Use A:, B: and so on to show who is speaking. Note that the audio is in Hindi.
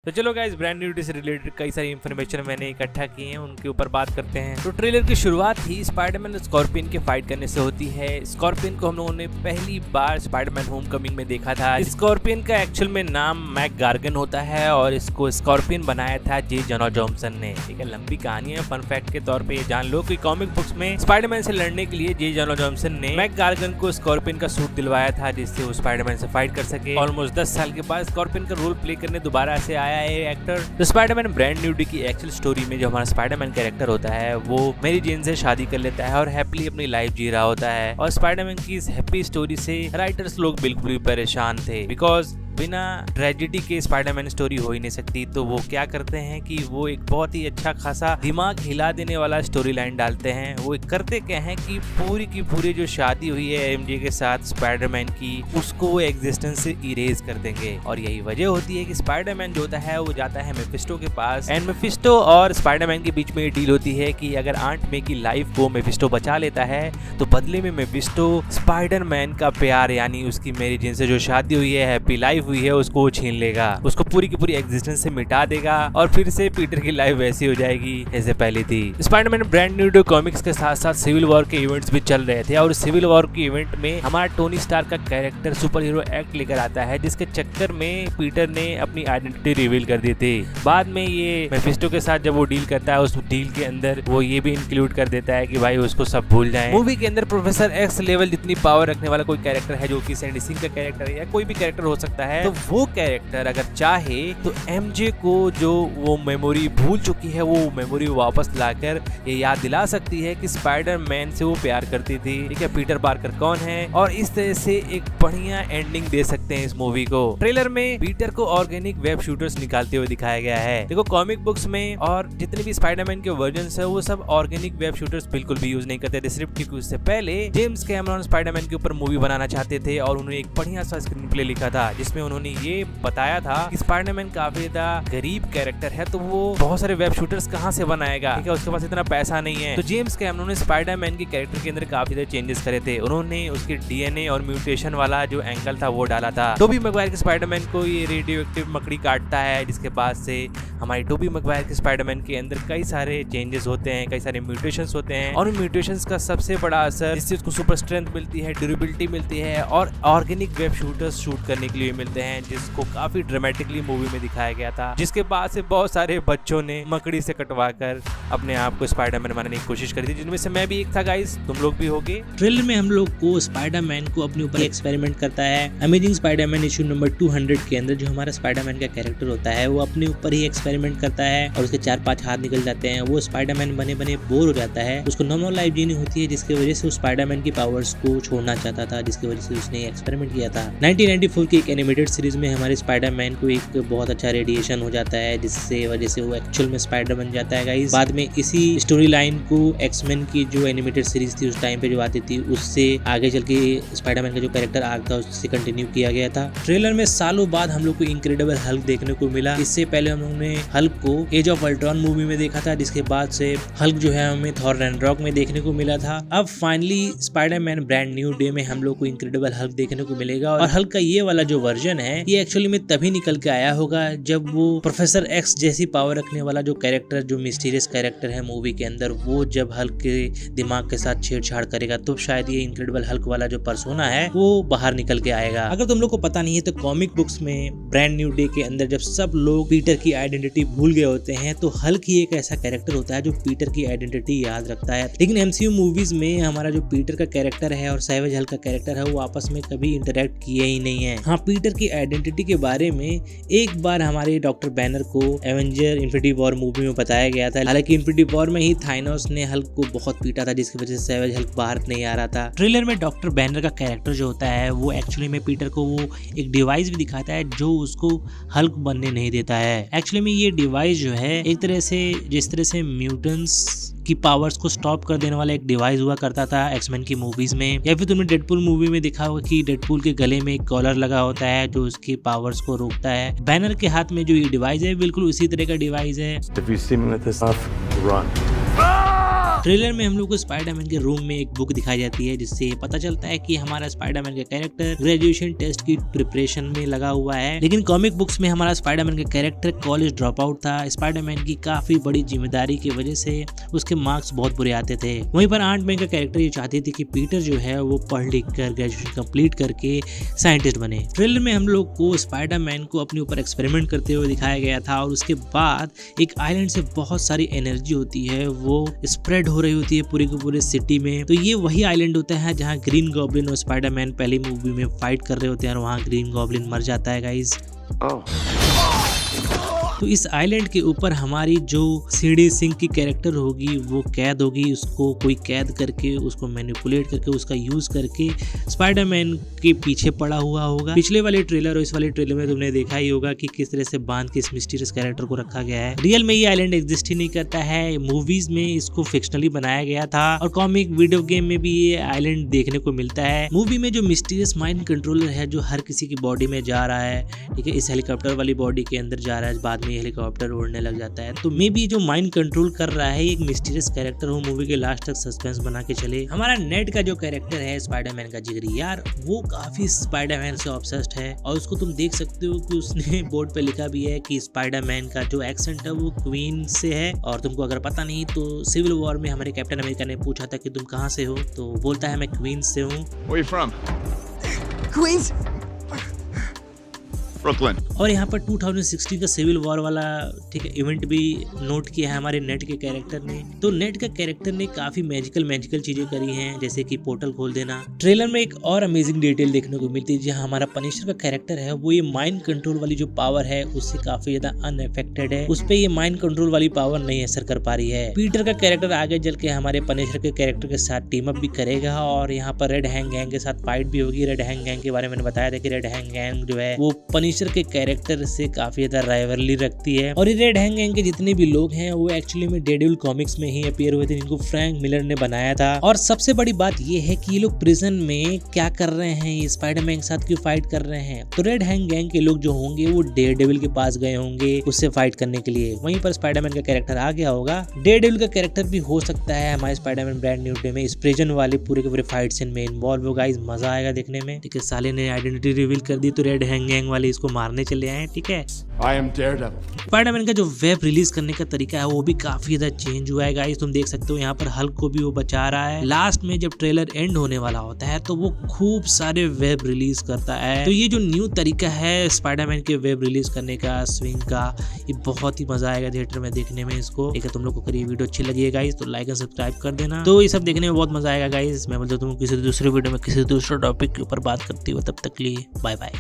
A: तो चलो गाइस, ब्रांड न्यू से रिलेटेड कई सारी इन्फॉर्मेशन मैंने इकट्ठा की है, उनके ऊपर बात करते हैं। तो ट्रेलर की शुरुआत ही स्पाइडरमैन स्कॉर्पियन के फाइट करने से होती है। स्कॉर्पियन को हम लोगों ने पहली बार स्पाइडरमैन होमकमिंग में देखा था। स्कॉर्पियन का एक्चुअल में नाम मैक गार्गन होता है और इसको स्कॉर्पियन बनाया था जे जोना जॉनसन ने। ठीक है, लंबी कहानी है। फन फैक्ट के तौर पे ये जान लो कि कॉमिक बुक्स में स्पाइडरमैन से लड़ने के लिए जे जोना जॉनसन ने मैक गार्गन को स्कॉर्पियन का सूट दिलवाया था, जिससे वो स्पाइडरमैन से फाइट कर सके। ऑलमोस्ट 10 साल के बाद स्कॉर्पियन का रोल प्ले करने दोबारा से आया है एक्टर। तो स्पाइडरमैन ब्रांड न्यू डे की एक्चुअल स्टोरी में जो हमारा स्पाइडरमैन कैरेक्टर होता है वो मेरी जेन से शादी कर लेता है और हैप्पीली अपनी लाइफ जी रहा होता है। और स्पाइडरमैन की इस हैप्पी स्टोरी से राइटर्स लोग बिल्कुल भी परेशान थे, बिकॉज बिना ट्रेजेडी के स्पाइडरमैन स्टोरी हो ही नहीं सकती। तो वो क्या करते हैं कि वो एक बहुत ही अच्छा खासा दिमाग हिला देने वाला स्टोरी लाइन डालते हैं। वो करते क्या है कि पूरी की पूरी जो शादी हुई है एमजे के साथ स्पाइडरमैन की, उसको वो एग्जिस्टेंस से इरेज कर देंगे। और यही वजह होती है कि स्पाइडरमैन जो होता है वो जाता है मेफिस्टो के पास, एंड मेफिस्टो और स्पाइडरमैन के बीच में ये डील होती है कि अगर आंट मे की लाइफ को मेफिस्टो बचा लेता है तो बदले में मेफिस्टो स्पाइडरमैन का प्यार, यानी उसकी मेरी जेन से जो शादी हुई है, हैप्पी लाइफ हुई है, उसको छीन लेगा, उसको पूरी की पूरी एग्जिस्टेंस से मिटा देगा और फिर से पीटर की लाइफ वैसी हो जाएगी जैसे पहले थी। Spiderman brand new day comics के साथ साथ सिविल वॉर के इवेंट्स भी चल रहे थे और सिविल वॉर के इवेंट में हमारा टोनी स्टार्क का कैरेक्टर सुपर हीरो एक्ट लेकर आता है, जिसके चक्कर में पीटर ने अपनी आइडेंटिटी रिवील कर दी थी। बाद में ये मेफिस्टो के साथ जब वो डील करता है, उस डील के अंदर वो ये भी इंक्लूड कर देता है कि भाई उसको सब भूल जाएं। मूवी के अंदर प्रोफेसर एक्स लेवल जितनी पावर रखने वाला कोई कैरेक्टर है, जो कि सैंडी सिंह का कैरेक्टर है या कोई भी कैरेक्टर हो सकता है, तो वो कैरेक्टर अगर चाहे तो एमजे को जो वो मेमोरी भूल चुकी है वो मेमोरी वापस लाकर ये याद दिला सकती है कि स्पाइडरमैन से वो प्यार करती थी। ठीक है, पीटर पार्कर कौन है, और इस तरह से एक बढ़िया एंडिंग दे सकते हैं इस मूवी को। ट्रेलर में पीटर को ऑर्गेनिक वेब शूटर्स निकालते हुए दिखाया गया है। देखो, कॉमिक बुक्स में और जितने भी स्पाइडरमैन के वर्जन्स है वो सब ऑर्गेनिक वेब शूटर्स बिल्कुल भी यूज नहीं करते थे, सिर्फ क्योंकि उससे पहले जेम्स कैमरॉन स्पाइडरमैन के ऊपर मूवी बनाना चाहते थे और उन्होंने एक बढ़िया सा स्क्रीन प्ले लिखा था जिसमें उन्होंने ये बताया था कि स्पाइडरमैन काफी ज्यादा गरीब कैरेक्टर है, तो वो बहुत सारे वेब शूटर्स कहां से बनाएगा। ठीक है, उसके पास इतना पैसा नहीं है। तो जेम्स कैमरॉन ने स्पाइडरमैन के कैरेक्टर के अंदर काफी ज्यादा चेंजेस करे थे। उन्होंने उसके डीएनए और म्यूटेशन वाला जो एंगल था वो डाला था। टोबी मैगवायर के स्पाइडरमैन को ये रेडियो एक्टिव मकड़ी काटता है, जिसके बाद से हमारी टोबी मैगवायर के स्पाइडरमैन के अंदर कई सारे चेंजेस होते हैं, कई सारे म्यूटेशंस होते हैं और उन म्यूटेशंस का सबसे बड़ा असर जिससे उसको सुपर स्ट्रेंथ मिलती है, ड्यूरेबिलिटी मिलती है और ऑर्गेनिक वेब शूटर्स शूट करने के लिए मिलते हैं, जिसको काफी ड्रामेटिकली मूवी में दिखाया गया था। जिसके बाद से बहुत सारे बच्चों ने मकड़ी से कटवाकर अपने आप को स्पाइडरमैन बनाने की कोशिश करी थी, जिनमें से मैं भी एक था। गाइस, तुम लोग भी होगे।
B: ट्रेलर में हम लोग को स्पाइडरमैन को अपने ऊपर एक्सपेरिमेंट करता है। अमेजिंग स्पाइडरमैन इशू नंबर 200 के अंदर जो हमारा स्पाइडरमैन का कैरेक्टर होता है वो अपने ऊपर ही एक्सपेरिमेंट करता है और उसके 4-5 हाथ निकल जाते हैं। वो स्पाइडरमैन बने बने बोर हो जाता है, उसको नॉर्मल लाइफ जीनी होती है, जिसकी वजह से स्पाइडरमैन की पावर्स को छोड़ना चाहता था, जिसकी वजह से उसने एक्सपेरिमेंट किया था। 1994 की एक एनिमेटेड सीरीज में हमारे स्पाइडरमैन को एक बहुत अच्छा रेडिएशन हो जाता है, जिससे वजह से वो एक्चुअल में स्पाइडर बन जाता है। गाइस, बाद में इसी स्टोरी लाइन को एक्समैन की जो एनिमेटेड सीरीज थी उस टाइम पे जो आती थी, उससे आगे चल के स्पाइडरमैन का जो कैरेक्टर आर्क था उससे कंटिन्यू किया गया था। ट्रेलर में सालों बाद हम लोग को इनक्रेडिबल हल्क देखने को मिला। इससे पहले हम लोगों ने हल्क को एज ऑफ अल्ट्रॉन मूवी में देखा था, जिसके बाद से हल्क जो है हमें थॉर रैग्नारोक में देखने को मिला था। अब finally Spiderman brand new day में हम लोग को इनक्रेडिबल हल्क देखने को मिलेगा और हल्क का ये वाला जो वर्जन है ये एक्चुअली में तभी निकल के आया होगा जब वो प्रोफेसर एक्स जैसी पावर रखने वाला जो कैरेक्टर, जो मिस्टीरियस कैरेक्टर है मूवी के अंदर, वो जब हल्क के दिमाग के साथ छेड़छाड़ करेगा तो शायद ये इनक्रेडिबल हल्क वाला जो पर्सोना है वो बाहर निकल के आएगा। अगर तुम लोग को पता नहीं है तो कॉमिक बुक्स में ब्रांड न्यू डे के अंदर जब सब लोग पीटर की आइडेंटिटी भूल गए होते हैं तो हल्क ही एक ऐसा कैरेक्टर होता है जो पीटर की आइडेंटिटी याद रखता है। लेकिन एमसीयू मूवीज में हमारा जो पीटर का कैरेक्टर है और सैवेज हल्क का कैरेक्टर है वो आपस में कभी इंटरेक्ट किए ही नहीं है। हाँ, पीटर की आइडेंटिटी के बारे में एक बार हमारे डॉक्टर बैनर को एवेंजर इन्फिनिटी वॉर मूवी में बताया गया था। हालांकि इन्फिनिटी वॉर में ही थाइनोस ने हल्क को बहुत पीटा था, जिसकी वजह से सैवेज हल्क बाहर नहीं आ रहा था। ट्रेलर में डॉक्टर बैनर का कैरेक्टर जो होता है वो एक्चुअली में पीटर को वो एक डिवाइस भी दिखाता है जो उसको हल्क बनने नहीं देता है। एक्चुअली में ये डिवाइस जो है एक तरह से, जिस तरह से म्यूटेंट्स की पावर्स को स्टॉप कर देने वाला एक डिवाइस हुआ करता था एक्समैन की मूवीज में, या फिर तुमने डेडपूल मूवी में देखा होगा कि डेडपूल के गले में एक कॉलर लगा होता है जो उसकी पावर्स को रोकता है। बैनर के हाथ में जो ये डिवाइस है बिल्कुल उसी तरह का डिवाइस है। ट्रेलर में हम लोग को स्पाइडरमैन के रूम में एक बुक दिखाई जाती है, जिससे पता चलता है कि हमारा स्पाइडरमैन का कैरेक्टर ग्रेजुएशन टेस्ट की प्रिपरेशन में लगा हुआ है। लेकिन कॉमिक बुक्स में हमारा स्पाइडरमैन का कैरेक्टर कॉलेज ड्रॉप आउट था। स्पाइडरमैन की काफी बड़ी जिम्मेदारी की वजह से उसके मार्क्स बहुत बुरे आते थे। वहीं पर आंट मैन का कैरेक्टर ये चाहती थी कि पीटर जो है वो पढ़ लिख कर ग्रेजुएशन कंप्लीट करके साइंटिस्ट बने। ट्रेलर में हम लोग को स्पाइडरमैन को अपने ऊपर एक्सपेरिमेंट करते हुए दिखाया गया था और उसके बाद एक आइलैंड से बहुत सारी एनर्जी होती है वो स्प्रेड हो रही होती है पूरी की पूरी सिटी में। तो ये वही आइलैंड होता है जहाँ ग्रीन गॉब्लिन और स्पाइडरमैन पहली मूवी में फाइट कर रहे होते हैं और वहाँ ग्रीन गॉब्लिन मर जाता है गाइस। तो इस आइलैंड के ऊपर हमारी जो सीडी सिंह की कैरेक्टर होगी वो कैद होगी। उसको कोई कैद करके उसको मैनिपुलेट करके उसका यूज करके स्पाइडरमैन के पीछे पड़ा हुआ होगा। पिछले वाले ट्रेलर और इस वाले ट्रेलर में तुमने देखा ही होगा कि किस तरह से बांध के इस मिस्टीरियस कैरेक्टर को रखा गया है। रियल में ये आइलैंड एग्जिस्ट ही नहीं करता है, मूवीज में इसको फिक्शनली बनाया गया था और कॉमिक वीडियो गेम में भी ये आइलैंड देखने को मिलता है। मूवी में जो मिस्टीरियस माइंड कंट्रोलर है जो हर किसी की बॉडी में जा रहा है, ठीक है, इस हेलीकॉप्टर वाली बॉडी के अंदर जा रहा है, बाद में हेलीकॉप्टर उड़ने लग जाता है। तो मे बी जो माइंड कंट्रोल कर रहा है एक मिस्टीरियस कैरेक्टर हो, मूवी के लास्ट तक सस्पेंस बना के चले। हमारा नेड का जो कैरेक्टर है स्पाइडरमैन का जिगरी यार, वो काफी स्पाइडरमैन से ऑब्सेस्ड है और उसको तुम देख सकते हो कि उसने बोर्ड पे लिखा भी है कि स्पाइडरमैन का जो एक्सेंट है वो क्वीन से है। और तुमको अगर पता नहीं तो सिविल वॉर में हमारे कैप्टन अमेरिका ने पूछा था कि तुम कहाँ से हो, तो बोलता है मैं क्वीन से हूँ।
C: Where you from? Queens? Brooklyn.
B: और यहाँ पर 2016 का सिविल वॉर वाला ठीक है इवेंट भी नोट किया है हमारे नेट के कैरेक्टर ने। तो नेट का कैरेक्टर ने काफी मैजिकल चीजें करी हैं, जैसे कि पोर्टल खोल देना। ट्रेलर में एक और अमेजिंग डिटेल देखने को मिलती है जहाँ हमारा पनिशर का कैरेक्टर है वो ये माइंड कंट्रोल वाली जो पावर है उससे काफी ज्यादा अनअफेक्टेड है, उस पे ये माइंड कंट्रोल वाली पावर नहीं असर कर पा रही है। पीटर का कैरेक्टर आगे चल के हमारे पनिशर के कैरेक्टर के साथ टीम अप भी करेगा और यहाँ पर रेड हैंग गैंग के साथ फाइट भी होगी। रेड हैंग गैंग के बारे में मैंने बताया था कि रेड हैंग गैंग जो है वो पनिशर के कैरेक्टर से काफी ज्यादा राइवलरी रखती है और ये रेड हैंग गैंग के जितने भी लोग हैं वो एक्चुअली में डेडविल कॉमिक्स में ही अपीयर हुए थे, जिनको फ्रैंक मिलर ने बनाया था। और सबसे बड़ी बात ये है कि ये लोग प्रिजन में क्या कर रहे हैं, ये स्पाइडरमैन के साथ क्यों फाइट कर रहे हैं। तो रेड हैंग गैंग के लोग जो होंगे वो डेयरडेविल के पास गए होंगे उससे फाइट करने के लिए, वहीं पर स्पाइडरमैन का कैरेक्टर आ गया होगा। डेयरडेविल का कैरेक्टर भी हो सकता है हमारे स्पाइडरमैन ब्रांड न्यू डे में इस प्रिजन वाले पूरे के पूरे फाइट सीन में इन्वॉल्व होगा। इस मजा आएगा देखने में। ठीक है, साले ने आइडेंटिटी रिवील कर दी तो रेड हैंग गैंग वाले इसको मारने चले आए। ठीक है,
C: I am Daredevil.
B: स्पाइडरमैन का जो वेब रिलीज करने का तरीका है वो भी काफी ज्यादा चेंज हुआ है गाइस। तुम देख सकते हो यहाँ पर हल्क को भी वो बचा रहा है। लास्ट में जब ट्रेलर एंड होने वाला होता है तो वो खूब सारे वेब रिलीज करता है। तो ये जो न्यू तरीका है स्पाइडरमैन के वेब रिलीज करने का, स्विंग का, ये बहुत ही मजा आएगा थिएटर में देखने में इसको। ठीक है, तुम लोग को करीब वीडियो अच्छी लगी है गाइस तो लाइक एंड सब्सक्राइब कर देना। तो ये सब देखने में बहुत मजा आएगा गाइस। मैं बोलता हूँ किसी दूसरे वीडियो में किसी दूसरे टॉपिक के ऊपर बात करती हूँ, तब तक लिए बाय बाय।